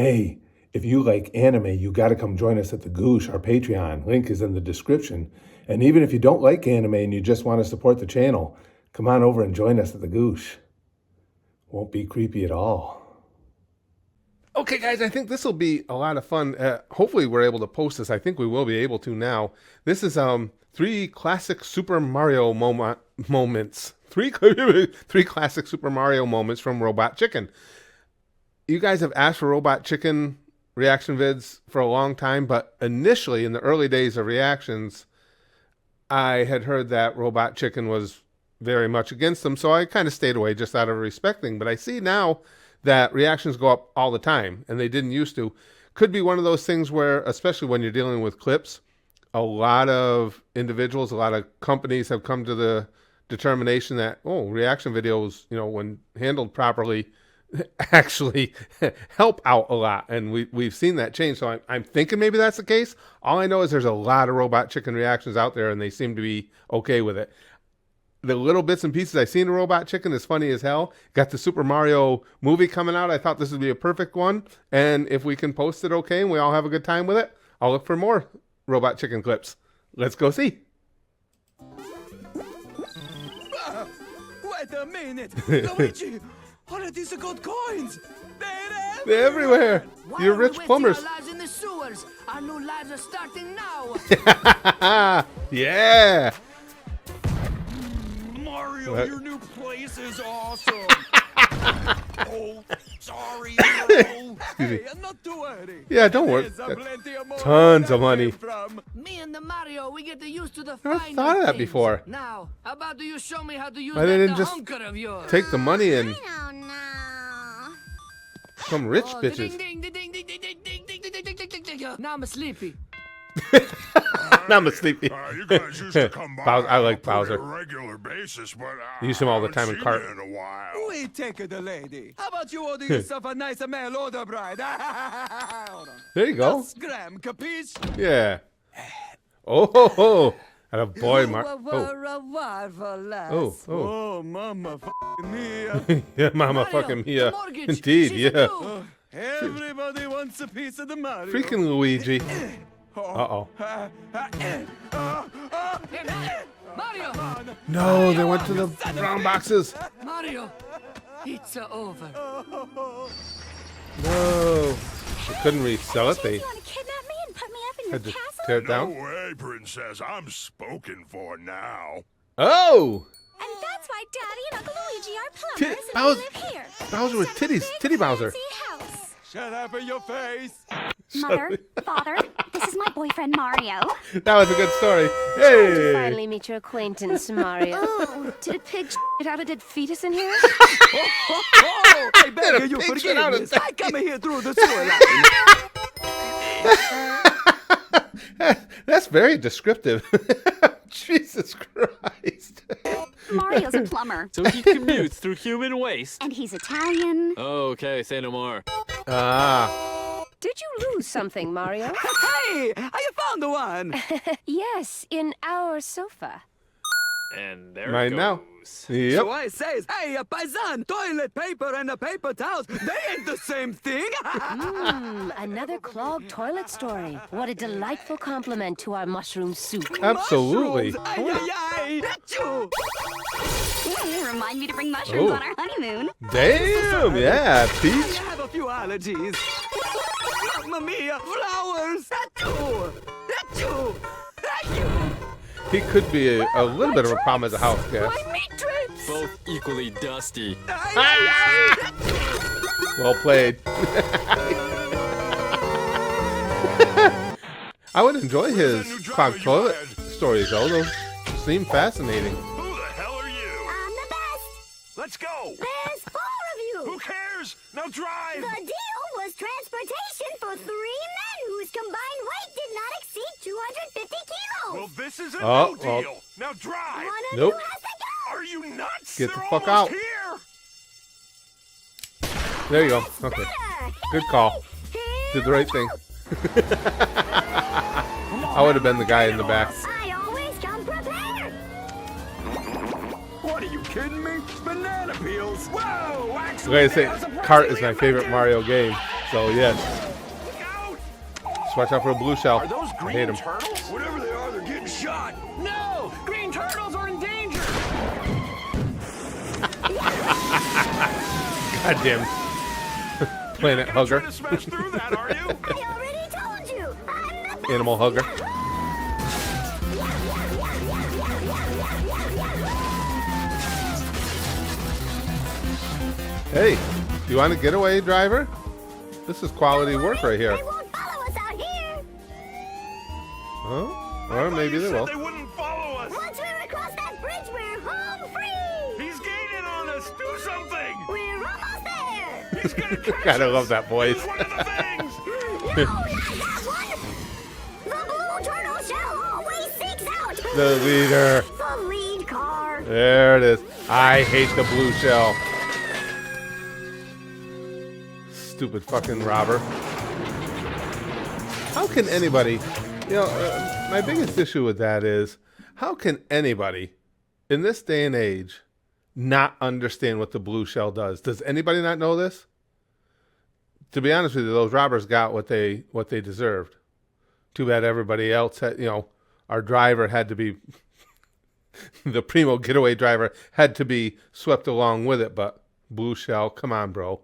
Hey, if you like anime, you gotta come join us at the Goosh, our Patreon. Link is in the description. And even if you don't like anime and you just want to support the channel, come on over and join us at the Goosh. Won't be creepy at all. Okay, guys, I think this will be a lot of fun. Hopefully we're able to post this. I think we will be able to now. This is 3 classic Super Mario moments. Three classic Super Mario moments from Robot Chicken. You guys have asked for Robot Chicken reaction vids for a long time, but initially, in the early days of reactions, I had heard that Robot Chicken was very much against them, so I kind of stayed away just out of respect thing. But I see now that reactions go up all the time, and they didn't used to. Could be one of those things where, especially when you're dealing with clips, a lot of individuals, a lot of companies have come to the determination that, reaction videos, when handled properly, actually help out a lot. And we've seen that change. So I'm thinking maybe that's the case. All I know is there's a lot of Robot Chicken reactions out there, and they seem to be okay with it. The little bits and pieces I've seen of Robot Chicken is funny as hell. Got the Super Mario movie coming out. I thought this would be a perfect one. And if we can post it okay and we all have a good time with it, I'll look for more Robot Chicken clips. Let's go see. Wait a minute! Luigi! What are these gold coins? They're everywhere! You're rich plumbers. Our lives in the sewers. Our new lives are starting now. Yeah! Mario, What? your new place is awesome! Oh, sorry, no. Hey, not to worry. Yeah, don't worry. There's plenty of more Tons of where money. that came from. Me and the Mario, we get used to the Never finer thought of that things. before. Now, how about do you show me how to use Why they that didn't just hunker of yours? take the money and I don't know. some rich Oh, bitches. ding, ding, ding, ding, ding, ding, ding, ding, ding, ding, ding, ding, ding. Now I'm sleepy. Now I'm sleepy. You guys used to come by Bowser, I like on a pretty Bowser. regular basis, but Use him all the time in haven't cart. seen you in a while. We take the lady. How about you order yourself a nice mail order bride? Hold on. There you go. Just gram, capiche? Yeah. Oh, and a boy, Oh. Oh, mama mia. Yeah, Mama Mario, fucking the Mia. mortgage, Indeed, she's yeah. due. Everybody wants a piece of the Mario. Freaking Luigi. Oh. Uh-oh. Mario, No, they went to the brown boxes. Mario, it's over. No. They couldn't resell it. They You want to kidnap me and put me up in had your to castle? tear it No down. way, Princess. I'm spoken for now. Oh! And that's why Daddy and Uncle Luigi are Ti- plumbers and Bowser- we live here. Bowser with Instead of a titties. big Titty Bowser. fancy house. Shut up in your face. Mother, Father, this is my boyfriend Mario. That was a good story. Did you Hey! finally meet your acquaintance, Mario? Oh, did a pig Shit out a dead fetus in here? Oh, I beg you pig shit out of forgiveness. I come here through the sewer line. That's very descriptive. Jesus Christ. Mario's a plumber, So he commutes through human waste. and he's Italian. Okay, say no more. Ah. Did you lose something, Mario? Hey, I found one. Yes, in our sofa. And there Mine it now. goes. Yep. So I says, hey, paisan, toilet paper and paper towels, they ain't the same thing. Another clogged toilet story. What a delightful compliment to our mushroom soup. Absolutely. Mushrooms. Ay, ay, ay. Achoo. Remind me to bring mushrooms Oh. on our honeymoon. Damn, yeah, I Peach. have a few allergies. Mamma mia, flowers. Achoo. Achoo. Achoo. He could be a little bit of a problem as a house guest. My meat drips. Both equally dusty. Ay, ay, ay. Well played. I would enjoy his clogged toilet stories, though. Those seem fascinating. Who the hell are you? I'm the best. Let's go. There's 4 of you. Who cares? Now drive. The deal was transportation for 3 men whose combined weight did not exceed 250 kilos. Well, this is a Oh, no well. deal. Now drive. One of Nope. you has to go. Are you nuts? Get the They're fuck almost out. Here. There you go. Okay. Better. Good call. Did the right thing. I would have been the guy in the back. I always come prepared. What are you kidding me? Banana peels. Whoa, I actually, gotta say, Kart is my favorite Mario game. So yes, just watch out for a blue shell. Are those I hate green 'em. turtles? Whatever they are, they're getting shot. No! Green turtles are in danger! Goddamn planet hugger, Trying to smash through that, are you? I already told you. I'm the animal hugger. Hey, do you want a getaway driver? This is quality work right here. They won't follow us out here. Huh? Or maybe they will. They wouldn't follow us. Once we're across that bridge, we're home free. He's gaining on us. Do something. We're almost there. He's gonna catch Gotta us. love that voice. It's one of the things. No, not that one. The blue turtle shell always seeks out The leader. the lead car. There it is. I hate the blue shell. Stupid fucking robber. How can anybody, my biggest issue with that is, how can anybody in this day and age not understand what the blue shell does? Does anybody not know this? To be honest with you, those robbers got what they deserved. Too bad everybody else had, our driver had to be, the primo getaway driver had to be swept along with it, but blue shell, come on, bro.